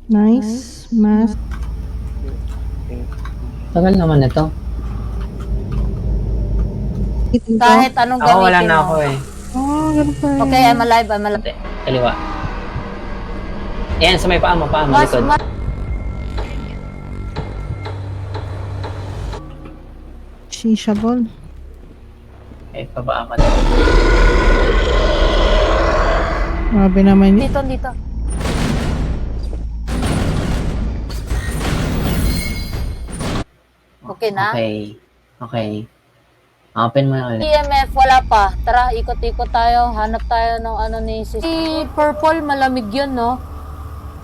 Nice. Mask. Tagal naman ito. Kahit anong Ako wala gamitin na mo. ako eh. Oh, ganun pa. Okay, I'm alive. Kaliwa. Ayan, sa may paa mo, likod. Shisha ball. Eh, pababa ka na. Grabe naman yun. Dito. Okay na? Okay. Open mo na ulit. EMF, wala pa. Tara, ikot-ikot tayo. Hanap tayo ng ano ni sis. Si Purple, malamig yun, no?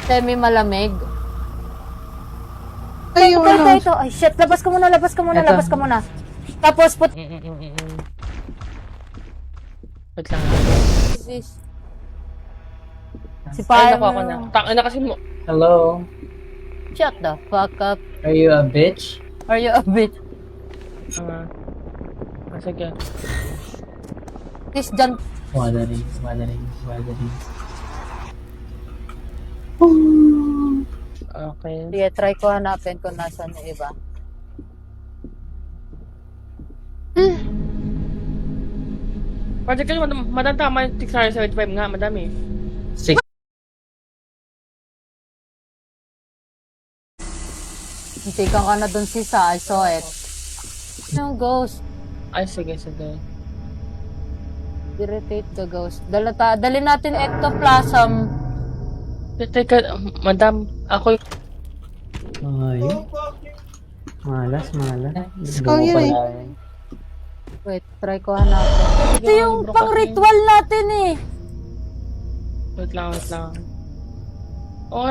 Semi-malamig. Ay, yung ano. Ito. Ay, shit. Labas ka muna. Tapos, Wait lang. sis. Si Ay, Palmer. naku ako na. Tangina kasi mo. Hello? Shut the fuck up. Are you a bitch? Are you a bitch? Sige. Sis, dyan. Watering. Okay. Sige, try ko hanapin kung nasan yung iba. Project kayo, madam tama yung 675 nga, madami. 6. Hintikan ka na dun sis, I saw it. Yung ghost. Ay, sige. Irritate the ghost. Dali natin ectoplasm. Teka, madam, ako yung... Ay. Malas. Skull yun eh. Wait, try ko hanapin. Ito yung pang-ritual natin eh. Wait lang. Oh,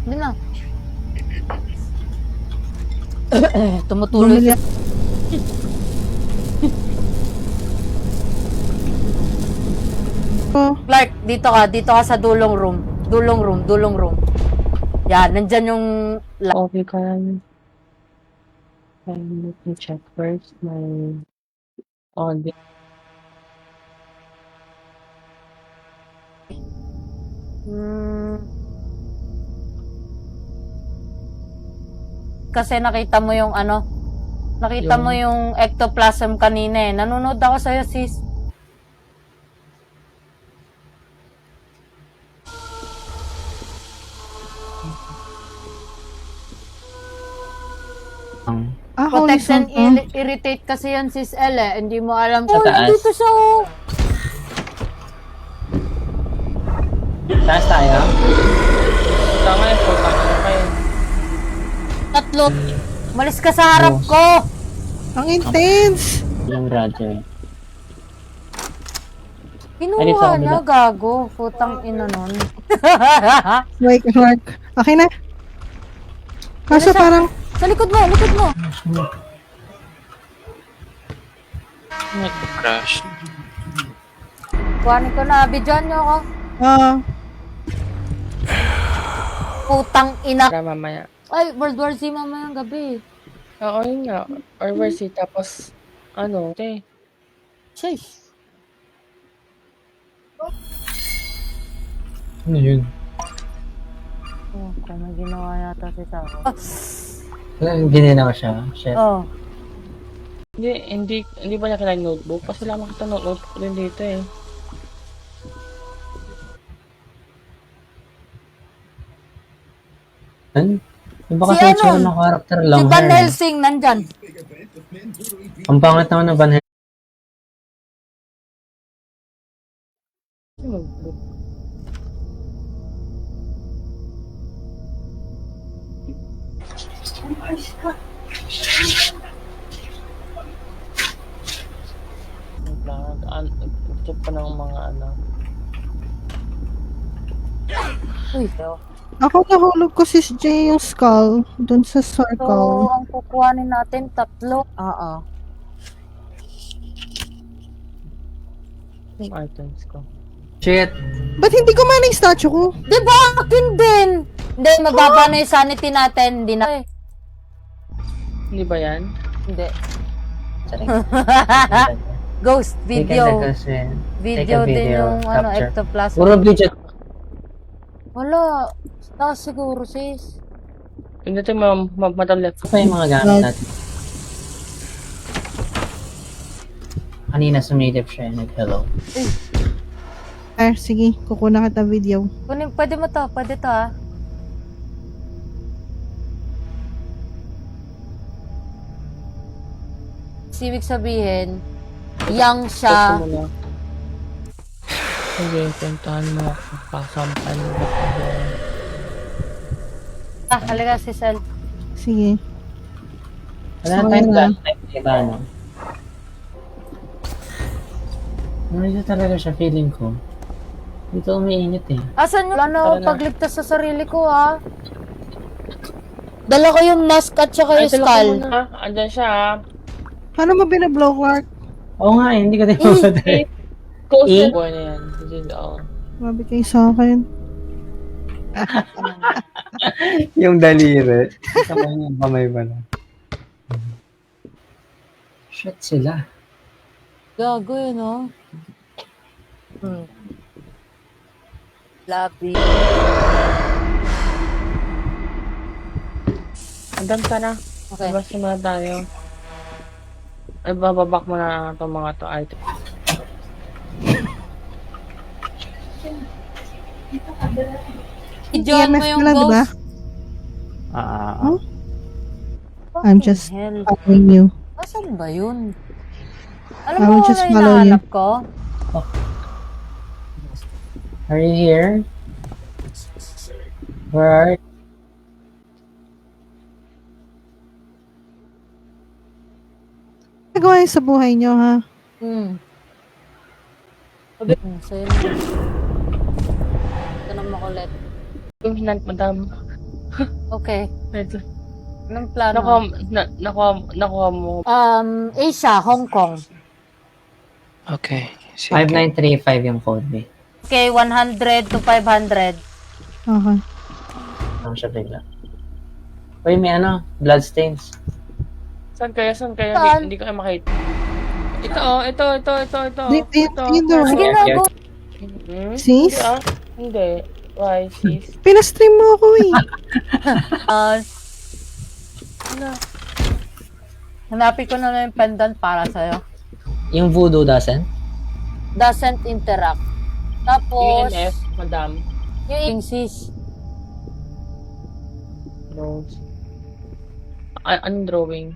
Hindi na. Tumutuloy. Oh, Clark, dito ka sa dulong room. Dulong room. Yan, nandyan yung... okay ka lang. Let me check first my audio. Kasi nakita mo yung ano? Nakita mo yung ectoplasm kanina eh. Nanonood ako sa'yo, sis. Protect and irritate kasi yan, sis L eh. Hindi mo alam. Sa taas. Dito siya oh. Taas tayo? Tama yung putang na kayo. Tatlo. Malis ka sa harap ko. ang intense. Yung Roger. Kinuha niya, gago. Putang ina nun. Wait, Clark. Okay na. Kaso parang, Sa likod mo. Crash. Kuhanin ko na. Bidyan niyo ako. Putang ina. Para mamaya. Ay, World War Z mamayang gabi. Oo, yun nga. Or worse, tapos, ano, Sheesh. Ano yun? Oh, kung may ginawa yata si Tao. Gininawa siya. Shit. Oh. hindi ba niya kailangan notebook? Kasi lang makita notebook din dito eh. Ano? Yung baka Si sa ano? itsura ng karakter lang. Si Van Helsing nandyan. Ang pangit naman ng Van Helsing. Notebook. Check pa ng mga ano. Uy. ako nahulog ko si Jay yung skull dun sa So, circle. ang kukuhanin natin, 3. Oo. Yung items ko. Shit. Ba't hindi gumana yung statue ko? Di ba? Akin din. Hindi, mababa na yung sanity natin. Hindi na. Hindi ba yan? Hindi. Sorry. Ghost video. Take a Video din yung ano, capture. ectoplasm. Puro video. Wala. Taas siguro, sis. Hindi ito madam left. Ano pa yung mga gamit natin? Kanina sumilip siya, nag-hello. Sige, kukuha kita video. Pwede mo to. Pwede to, ah. Ibig sabihin, young siya. Ito mo na. Sige, puntahan mo ako. Pasampan mo ako. Halika si Sel. Sige. Wala So, tayong wala. gas type, diba, no? Dito talaga siya, feeling ko. Dito umiinit eh. Asan yung Tara ano, na. pagligtas sa sarili ko, ah? Dala ko yung mask at saka yung skull. Andyan siya, ha? Paano mo binablow, Clark? Oo nga eh, hindi ko din mapadali. Close Eh? na. Buhay na yan. Hindi, oo. Mabi kayo sa akin. Yung daliri. Kasama yung kamay ba na? Shit sila. Gago yun, oh. Labi. Andam ka na. Okay. Basta na tayo. Ay, bababak mo na itong mga to item. I-join mo EMF yung pala, diba? ghost. Huh? I'm just Hell. following you. Asan ba yun? Alam I mo will kung just ano follow you. hinahanap ko? Are you here? Where are you? Nagawa yun sa buhay nyo, ha? So yun na. Ito na makulit. Yung hinant, madam. Okay. Ito. Anong plano? Nakuha mo. Asia, Hong Kong. Okay. Sige. 5935 yung code B. Okay, 100 to 500. Okay. Ano siya bigla? Uy, may ano, bloodstains. Saan kaya? Saan? Hindi ko kayo makita. Ito, oh. Ito. Dito, dito. Sige na, go. Hmm? Sis? Hindi, ah. Hindi. Why, sis? Pinastream mo ako eh. Ano? Hanapin ko na lang yung pendant para sa'yo. Yung voodoo doesn't? Doesn't interact. Tapos, UNF, madam. yung sis. Notes. Anong drawing?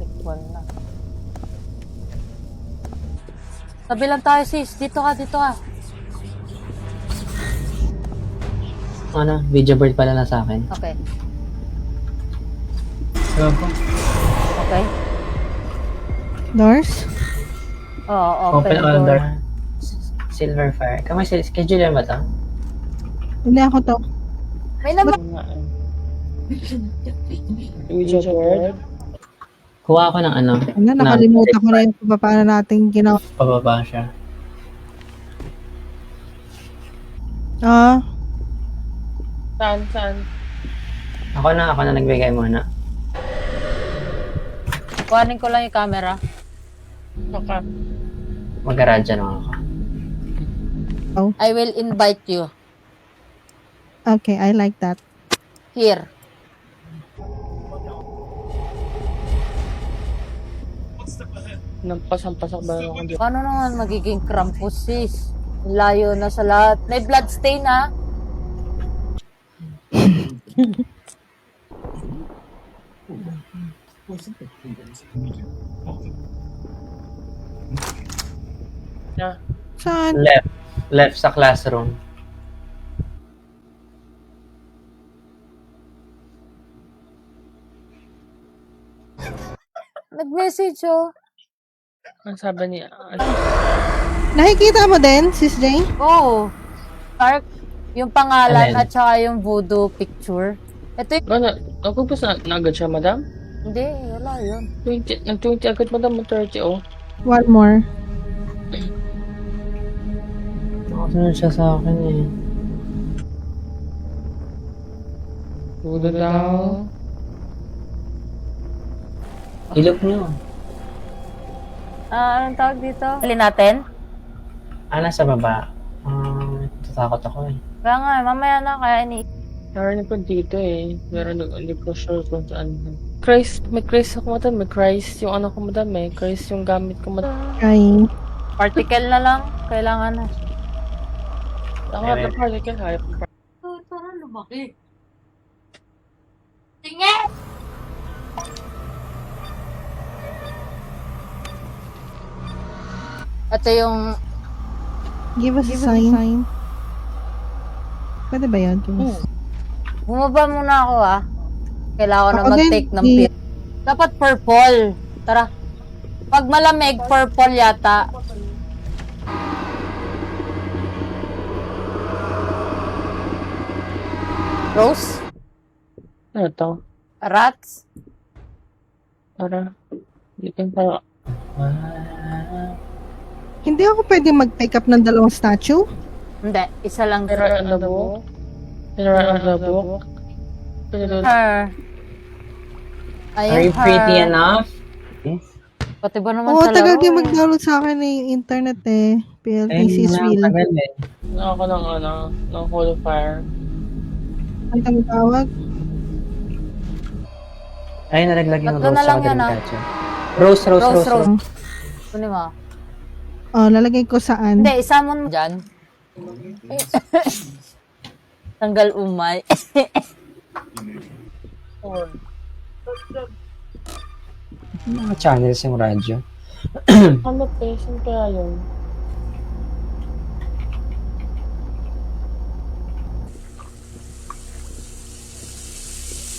Equal na. Sabi lang tayo sis, dito ka. Ano, video bird pala na sa akin. Okay. Ewan ko. Okay. Doors? Oo, Open open all door. door. Silver fire. Kamay, schedule yan ba ito? Hindi ako to. May naman. Ouija board? Kuha ako ng ano. Ano, nakalimutan ko na yung paano natin ginawa. Pababa siya. Saan? Ako na nagbigay muna. Kuhanin ko lang yung camera. Baka. Mag-garage na ako. I will invite you. Okay, I like that. Here. Nampasak ba ako dito? Paano naman magiging Krampus sis? Layo na sa lahat. May blood stain ha? Na. Saan? Left sa classroom. Nag-message oh. Ang sabi niya. Nakikita mo din, Sis Jane? Oh. Park. Yung pangalan Alin? at saka yung voodoo picture. Ito yung... Nagpupus na agad siya, madam? Hindi, wala yun. 20 agad, madam, 30, oh. One more. Nakasunod siya sa akin eh. Budo daw. Ilok nyo. Anong tawag dito? Alin natin? Nasa baba. natatakot ako eh. Kaya nga, mamaya na, kaya ini... Narinig ko dito eh. Pero hindi ko sure kung saan. Christ, may Christ ako madam. May Christ yung ano ko madam. May Christ yung gamit ko madam. Trying. Particle na lang, kailangan na. Ako na particle. Hayop ng particle. Ito na lumaki. Tingin! Ito yung... Give us a sign. Pwede ba yan? Bumaba muna ako Kailangan ko na Ako din. mag-take ng pill. Dapat purple. Tara. Pag malamig, purple yata. Rose? Ano to? Rats? Para. Hindi ko para. Hindi ako pwede mag-pick up ng dalawang statue? Hindi, isa lang. Pero on the book. Pero on the book. Pero Her. Ayun, Are you pretty enough? Pati ba naman Oo, sa tagal laro din mag-download sa akin yung internet eh. PLTC's wheel. Tagal eh. ako ng Hall of Fire. Ang tawag tawag? Ay, nalaglag yung Tatlo rose na lang sa yan, Dreamcatcher. Rose. Rose. Kunin mo. Oh, lalagay ko saan? Hindi, isa mo dyan. Tanggal umay. Mga channels yung radyo. Ano pa? Saan kaya yun?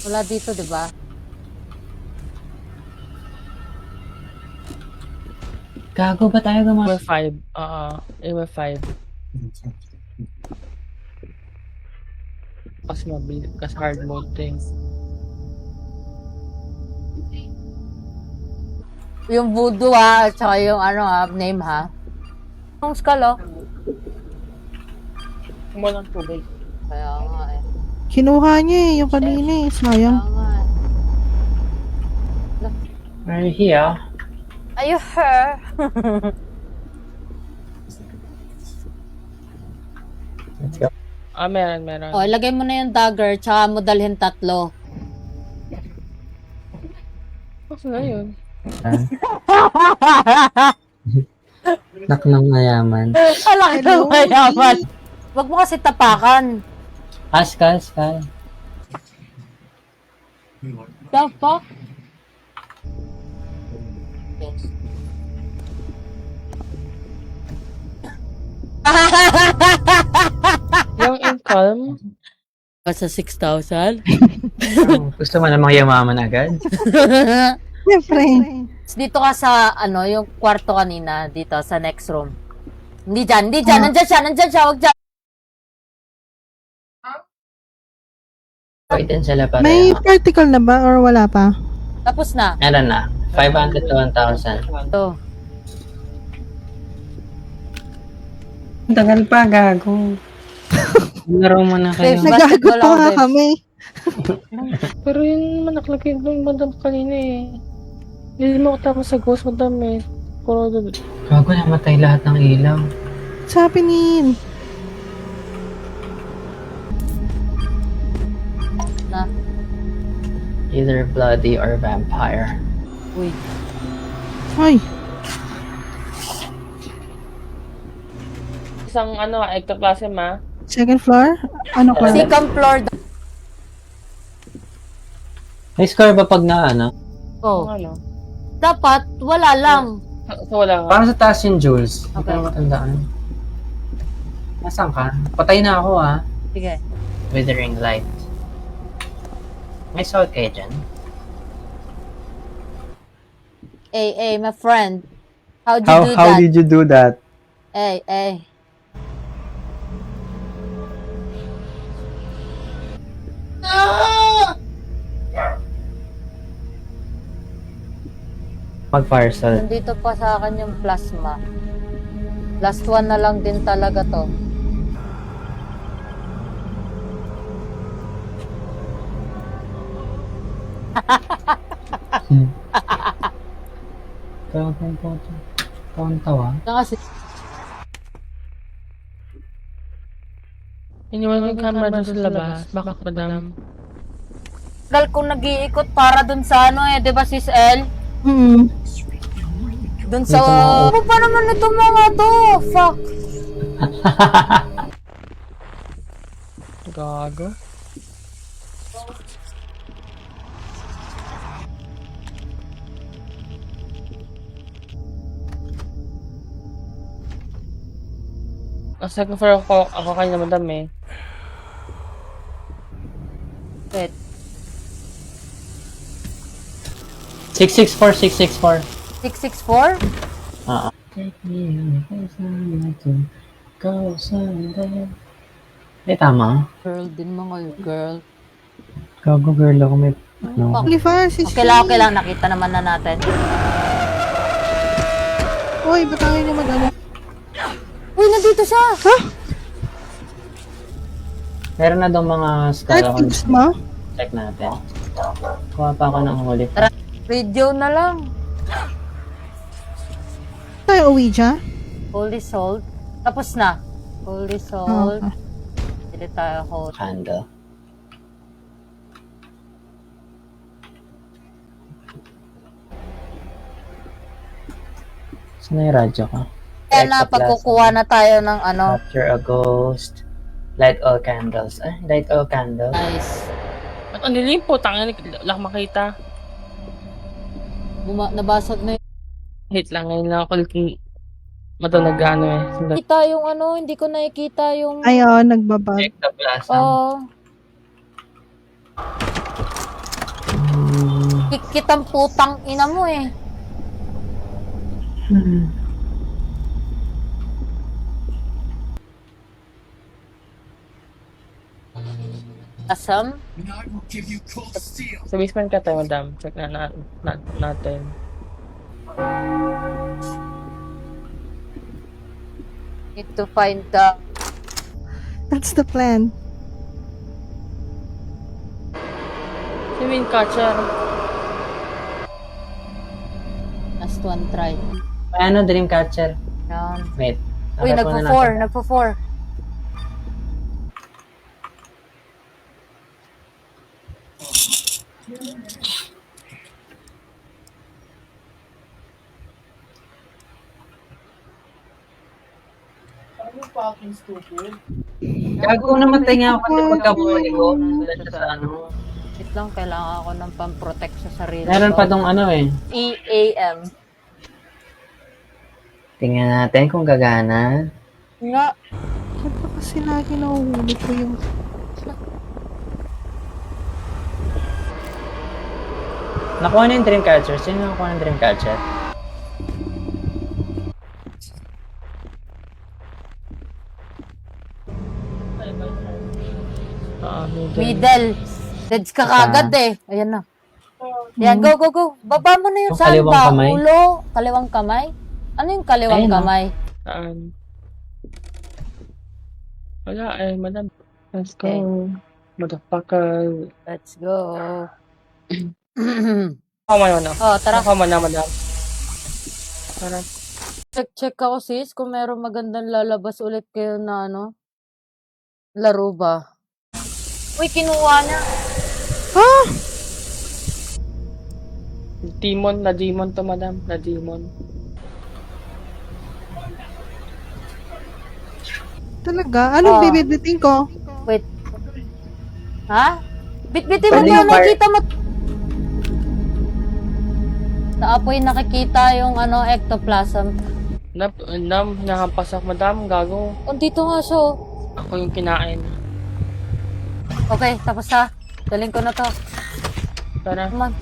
Wala dito, di ba? Gago ba tayo gumawa? MF5. MF5. Kasi mabilis. Kasi hard mode thing. Yung voodoo at saka yung name Yung skull Walang tubig. Kaya nga Kinuha niya eh, yung kanina eh. Sayang. Are you here? Are you her? Let's go. Meron. O, ilagay mo na yung dagger tsaka mo dalhin 3. Kasi na yun. Nak ng mayaman. Alaki ng mayaman. Huwag mo kasi tapakan. Askal. The fuck? Yung in calm, Sa 6,000? Gusto mo namang yamaman agad? Siyempre. Dito ka sa, yung kwarto kanina, dito, sa next room. Hindi dyan. Nandyan siya, wag dyan. Pwede sila May pareha. particle na ba or wala pa? Tapos na. Meron na. 500 to 1,000. Ito. Tagal pa, gago. Laro mo na kayo. Basketball Nagagot pa ako, nga babe. kami. pero yun naman nakalagay doon madam kanina eh. Hindi mo katapos sa ghost madam eh. Puro doon. Gago, namatay lahat ng ilaw. What's happening? Na. Either bloody or vampire. Uy. Ay, Isang ectoplasm second floor? Ano ka? Second floor. May score ba pag na Oh. Ano? Dapat, wala lang. So wala nga. Parang sa taas yung Jules. Hindi ko Okay. na matandaan. Nasaan ka? Patay na ako Sige. Withering light. May salt kayo dyan? Hey, my friend. How'd you do How that? did you do that? Hey. Mag-fire salt. Nandito pa sa akin yung plasma. Last one na lang din talaga to. Kawan tawa. Kasi Iniwan yung camera doon sa labas. Bakit, madam? Tagal kong nag-iikot para dun sa ano eh, di ba sis El? Mm. Dun sa... Ano pa naman ito mga to? Fuck. Gago. Second floor ako kayo na madam eh. Wait. 664, 664. 664? Oo. Take me on the to go someday. Tama. Girl din mga girl. Gago girl ako may... No. Holy fire, sis Okay lang. Nakita naman na natin. Uy, ba't ang niyo mag-ano? Uy, nandito siya! Meron na daw mga skull ako. Fix mo? Check natin. Kuha pa ako ng huli. Radio na lang. Tayo uwi dyan? Holy Salt. Tapos na. Holy Salt. Okay. Hindi tayo hold. Candle. Saan na yung radyo ko? Kaya na, pagkukuha na tayo ng ano. Capture a ghost. Light all candles. Light all candles. Nice. Ba't ang dilim po? Tangin, wala akong makita. Nabasag na Hit lang, ngayon lang ako ulit madam nag-ano eh. Sandali. Kita yung ano, hindi ko nakikita yung... Ayun, nagbabag. Ectoplasm. Kitang putang ina mo eh. Asam? Sa basement ka tayo, madam. Check natin. Need to find the... That's the plan. Swimming catcher. Last one try. May ano, Dreamcatcher. Yan. Wait. Uy, Nakita na nagpo-4. natin. Nagpo-4. Gago namatay nga ako kasi pagkabuli ko. Wala siya sa ano. Wait lang, kailangan ako ng pang-protect sa sarili. Meron ko. pa tong ano eh. EAM. Tingnan natin kung gagana. Nga. Ba't ba kasi lagi nahuhuli ko yung... Nakuha na yung Dreamcatcher. Sino nakuha ng Dreamcatcher? Middle. Deads ka kagad eh. Ayan na. Yan, go. Baba mo na yung Yung saan kaliwang ba? kamay? Ulo? Kaliwang kamay? Ano yung kaliwang Ayun, kamay? Saan? Wala eh, madam. Let's go. Okay. Motherfucker. Let's go. Kama na. Oh, tara. Kama na, madam. Tara. Check ako sis kung meron magandang lalabas ulit kayo na ano. Laro ba? Uy, kinuha niya. Na demon to, madam. Na demon. Talaga? Anong Ah. bibitbitin ko? Wait. Ha? Bitbitin mo Pwede ba? yung fire- Nakita mo. Sa apoy nakikita yung ano, ectoplasm. Nahampas ako, madam. Gago. Oh, dito nga siya. Oh. Ako yung kinain. Okay, tapos ha. Daling ko na to. Tara. Come on.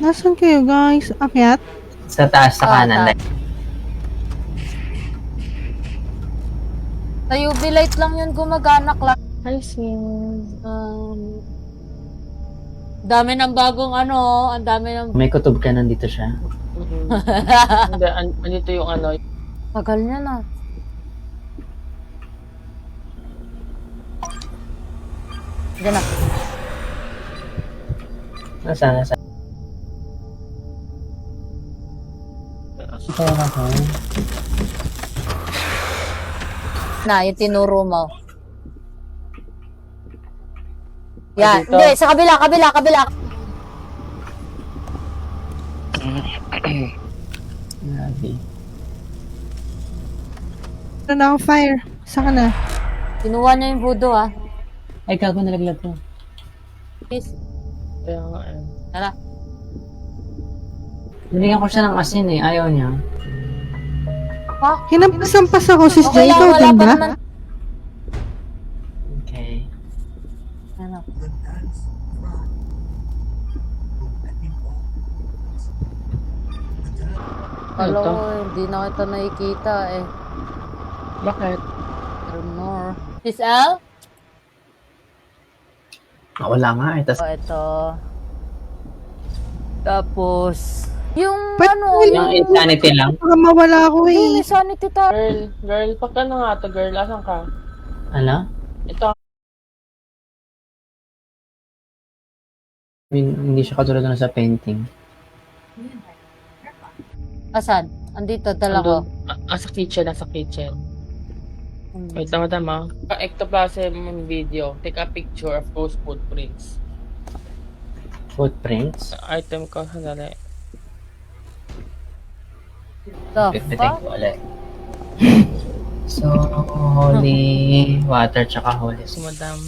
Nasaan kayo, guys? Akyat? Sa taas, sa kanan. Sa UV light lang yun gumagana, lang. Hi, sis. Dami ng bagong ano, ang dami ng... May kutob ka nandito siya. Hindi, andito yung ano. Tagal niya na. Diyan na. Nasaan? Kaya ako. Na, yung tinuro mo. Yan. dito. Hindi, sa kabila. Grabe. Ano na ako, fire. Saan ka na? Kinuha niya yung voodoo, ha. Ay, gago, nalaglag ko. Please. Kaya nga, Tara. Nilagyan ko siya ng asin eh. Ayaw niya. Ha? Hinampas ako, sis Okay Jay. lang, Ikaw wala din pa ba? naman. Okay. Ano? Ano Hello, to? hindi na kita nakikita eh. Bakit? More. Sis Al? Wala nga eh. Tas, Oh, ito. Tapos, yung Ba't ano, wala? yung insanity lang. Baka mawala ako yung eh. sanity tayo. Girl, pagka nga to, girl, asan ka? Ano? Ito, Hindi siya katulad na sa painting. Asan? Andito, dala ko. andun. Sa kitchen, nasa kitchen. Wait lang, madam ah. Ectoplasm video. Take a picture of those footprints. Footprints. Item ko, sandali. The Pipitin fuck? ko ulit. So, holy water tsaka holy Si madam.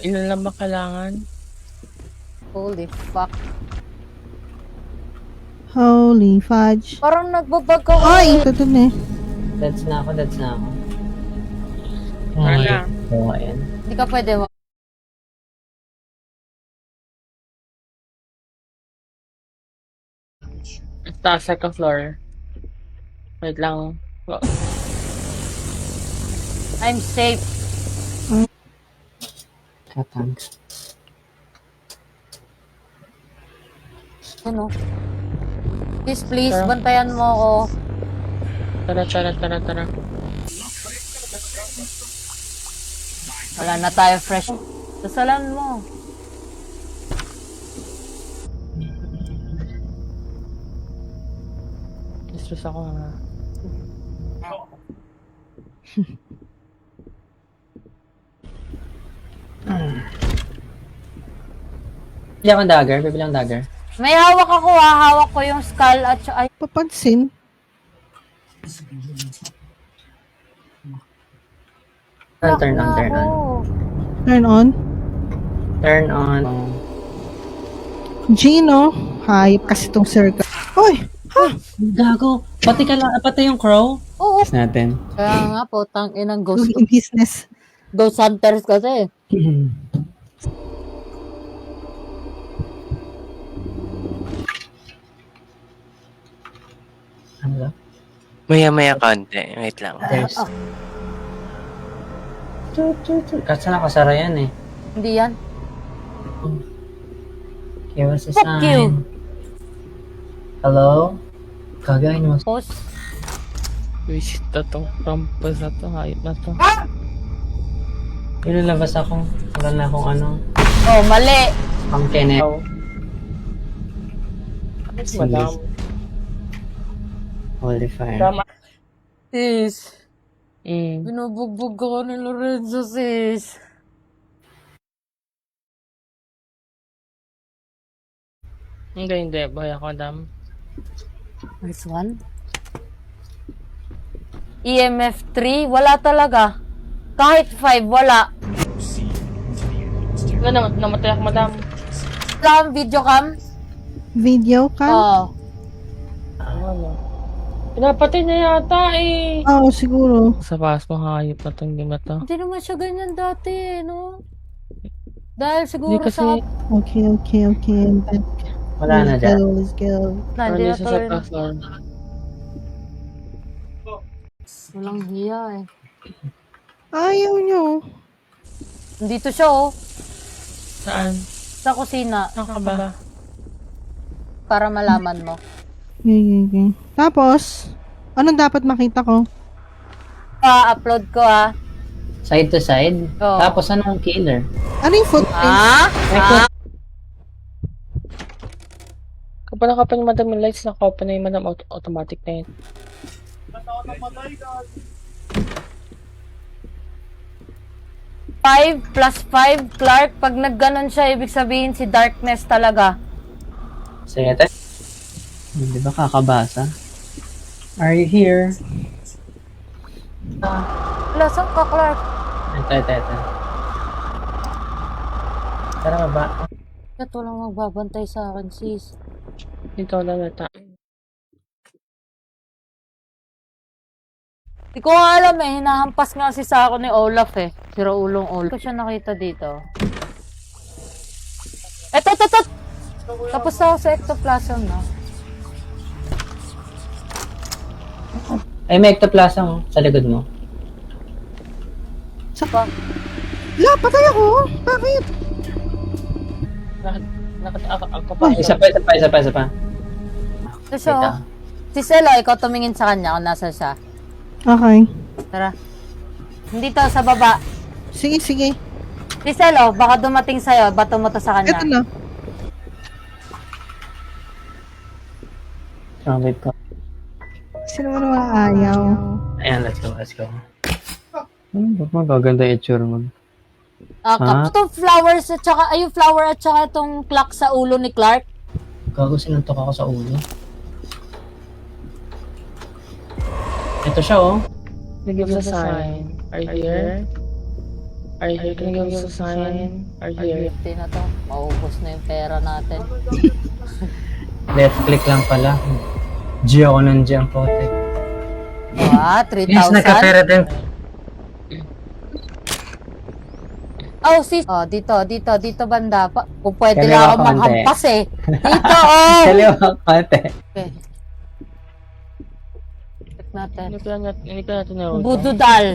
Ilan lang ba kailangan? Holy fuck. Holy fudge. Parang nagbabag ako. Ay, ito dun eh. That's na ako. Wala. Oo, ayan. Hindi ka pwede mo. Taas, second floor. Wait lang. I'm safe. Katang. Ano? Please, Tara. bantayan mo ako. Tara. Wala na tayo fresh. Sasalan mo. Stress ako nga. Bibili akong dagger. May hawak ako ha. Hawak ko yung skull at ay, Papansin. Turn on. Turn on. Gino. Hayop kasi tong circle. Hoy! Gago. Pati yung crow. Oo. Natin. Kaya nga po, inang ghost. Doing business. Ghost hunters kasi. Ano ba? Maya-maya konti. Wait lang. There's... Kasi nakasara yan eh. Hindi yan. Give us a Fuck sign. you. Hello? Gagawin mo. Post. Visit na to. Campus na to. Hayop na to. Ilalabas ako. Wala na akong ano. Oh, mali. Ang kene. Oh. Sige. Madam. Holy fire. Tama. Sis. Mm. Binubugbog ako ni Lorenzo, sis. Hindi. Boy ako, madam. Nice one. EMF 3, wala talaga. Kahit 5, wala. Wala, namatay ako, madam. Cam, video cam. Video ka? Oh. Ano? Pinapatay niya yata eh. Oo, siguro. Sa paas mo, hayop na tong game na to. Hindi naman siya ganyan dati, no? Dahil siguro Hindi kasi, sa... Okay. I'm back. Wala na dyan. Let's go. ano Hindi na siya sa tuloy. taas floor. Walang hiya eh. Ayaw nyo. Dito siya, oh. Saan? Sa kusina. Saan ka ba? Para malaman mo. Okay. Tapos, anong dapat makita ko? Pa-upload ko, ah. Side to side. Oo. Tapos anong killer? Ano yung footprint? Ah? Ah? Kapag nakapan yung madam yung lights, nakapan na yung madam automatic na yun. 5 plus 5, Clark. Pag nagganon siya, ibig sabihin si Darkness talaga. Sige, tayo. Hindi ba kakabasa? Are you here? Wala, saan ka, Clark? Ito. Tara ba? Ba't walang magbabantay sa akin, sis? Dito lang nata. Hindi ko nga alam eh. Hinahampas nga si sa ako ni Olaf eh. Si Raulong Olaf. Hindi ko siya nakita dito. Eto! Tapos ako sa ectoplasm na. Ay, may ectoplasm oh, sa likod mo. Saka, La, patay ako! Bakit? Ako pa. Isa pa. ito siya oh. Si Sela, ikaw tumingin sa kanya kung nasa siya. Okay. Tara. Dito, sa baba. Sige. Si Selo, baka dumating sa'yo. Bato mo to sa kanya. Ito na. Wait ko. Sino mo naman ayaw? Ayan, let's go. Ba't magaganda yung itsura mo? Itong flowers at saka, yung flower at saka itong clock sa ulo ni Clark. Gago, sinuntok ako sa ulo. Ito siya oh. Can you give us a sign? Are you here? Are you here? Can you give us a sign? Are you here? Hindi na to. Maubos na yung pera natin. Left click lang pala. G ako ng G ang protect. Yes, 3,000. Nagkapera din. Oh, sis. Oh, dito banda. Kung pwede Kaliwa lang ako konti. maghampas eh. Dito, oh! Kaliwa konti. Okay. Check natin. Hindi ka natin na Bududal.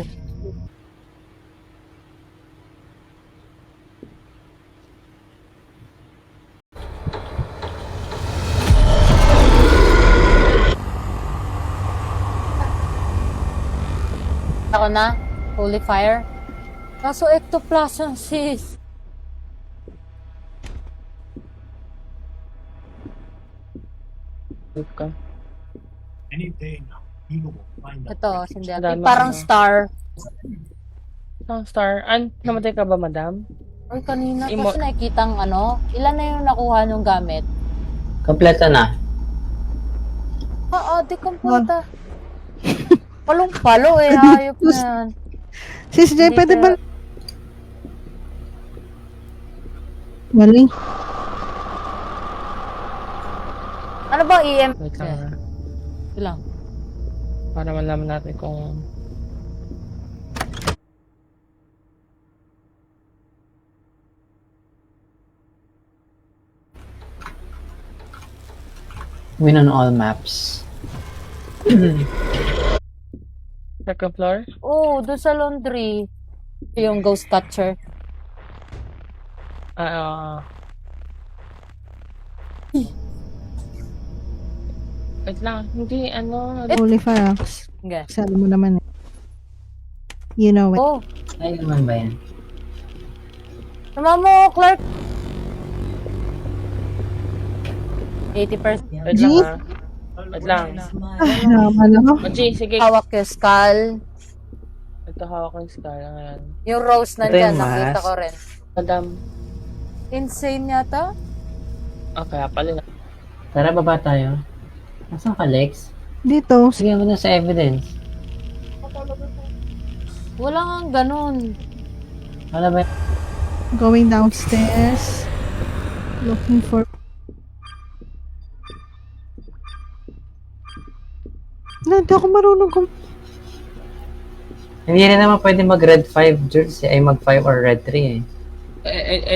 Ako na? Holy fire? Kaso ectoplasm, sis. ka. Ito, sindi. Madami Parang na. star. Isang star. Namatay ka ba, madam? Ay, kanina Imo- kasi nakikitang ano. Ilan na yung nakuha nung gamit? Kompleto na. Di kumputa. Palong-palo eh. Hayop na yan. Sis J, Hindi pwede ka- ba? Mali. Ano ba EM? Wait lang. Eh, ito lang. Para malaman natin kung... Win on all maps. Second floor? Oh, doon sa laundry. Yung ghost catcher. Wait lang. Hindi, Holy Fox. Okay. Kasi alam mo naman eh. You know it. Oh, Ay naman ba yan? tama mo, Clark. 80%. Wait lang ha. Wait lang. Ay, naman ako. G, sige. Hawak yung skull. Ito hawak ko yung scar ngayon. Yung rose Ito nandyan, yung nakita mask. ko rin. Madam. Insane yata. Kaya pala na. Tara, baba tayo. Nasaan ka, Lex? Dito. Sige mo na sa evidence. Wala nga ganun. Wala ba? Going downstairs. Looking for... Hindi ako marunong kung... Hindi rin naman pwede mag red 5 jersey ay mag 5 or red 3 eh.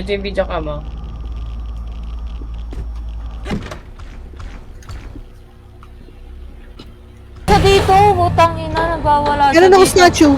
Ito yung video ka mo. Sa dito, butang ina, nagwawala siya Meron ako dito. statue.